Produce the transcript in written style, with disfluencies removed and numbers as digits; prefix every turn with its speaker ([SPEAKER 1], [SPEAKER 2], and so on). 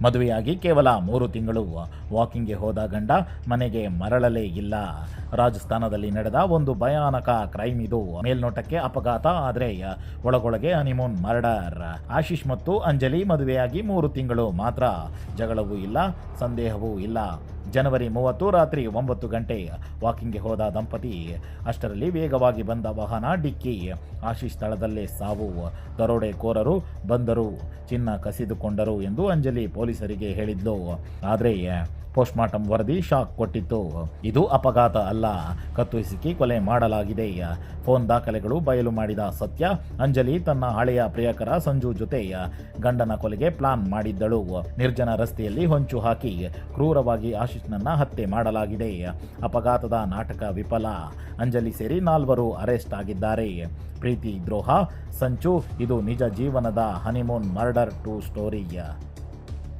[SPEAKER 1] ಮದುವೆಯಾಗಿ ಕೇವಲ 3 ತಿಂಗಳು ವಾಕಿಂಗ್ಗೆ ಹೋದ ಗಂಡ ಮನೆಗೆ ಮರಳಲೇ ಇಲ್ಲ. ರಾಜಸ್ಥಾನದಲ್ಲಿ ನಡೆದ ಒಂದು ಭಯಾನಕ ಕ್ರೈಮ್ ಇದು. ಮೇಲ್ನೋಟಕ್ಕೆ ಅಪಘಾತ, ಆದರೆ ಒಳಗೊಳಗೆ ಹನಿಮೂನ್ ಮರ್ಡರ್. ಆಶೀಶ್ ಮತ್ತು ಅಂಜಲಿ ಮದುವೆಯಾಗಿ 3 ತಿಂಗಳು ಮಾತ್ರ. ಜಗಳವೂ ಇಲ್ಲ, ಸಂದೇಹವೂ ಇಲ್ಲ. ಜನವರಿ 30 ರಾತ್ರಿ 9 ಗಂಟೆ ವಾಕಿಂಗ್ಗೆ ಹೋದ ದಂಪತಿ. ಅಷ್ಟರಲ್ಲಿ ವೇಗವಾಗಿ ಬಂದ ವಾಹನ ಡಿಕ್ಕಿ. ಆಶೀಶ್ ಸ್ಥಳದಲ್ಲೇ ಸಾವು. ದರೋಡೆಕೋರರು ಬಂದರು, ಚಿನ್ನ ಕಸಿದುಕೊಂಡರು ಎಂದು ಅಂಜಲಿ ಪೊಲೀಸರಿಗೆ ಹೇಳಿದ್ಲು. ಆದರೆ ಪೋಸ್ಟ್ಮಾರ್ಟಂ ವರದಿ ಶಾಕ್ ಕೊಟ್ಟಿತ್ತು. ಇದು ಅಪಘಾತ ಅಲ್ಲ, ಕತ್ತು ಹಿಸುಕಿ ಕೊಲೆ ಮಾಡಲಾಗಿದೆ. ಫೋನ್ ದಾಖಲೆಗಳು ಬಯಲು ಮಾಡಿದ ಸತ್ಯ. ಅಂಜಲಿ ತನ್ನ ಹಳೆಯ ಪ್ರಿಯಕರ ಸಂಜು ಜೊತೆ ಗಂಡನ ಕೊಲೆಗೆ ಪ್ಲಾನ್ ಮಾಡಿದ್ದಳು. ನಿರ್ಜನ ರಸ್ತೆಯಲ್ಲಿ ಹೊಂಚು ಹಾಕಿ ಕ್ರೂರವಾಗಿ ಆಶೀಶ್ನನ್ನ ಹತ್ಯೆ ಮಾಡಲಾಗಿದೆ. ಅಪಘಾತದ ನಾಟಕ ವಿಫಲ. ಅಂಜಲಿ ಸೇರಿ 4 ಅರೆಸ್ಟ್ ಆಗಿದ್ದಾರೆ. ಪ್ರೀತಿ ದ್ರೋಹ ಸಂಚು, ಇದು ನಿಜ ಜೀವನದ ಹನಿಮೂನ್ ಮರ್ಡರ್ 2 ಸ್ಟೋರಿ.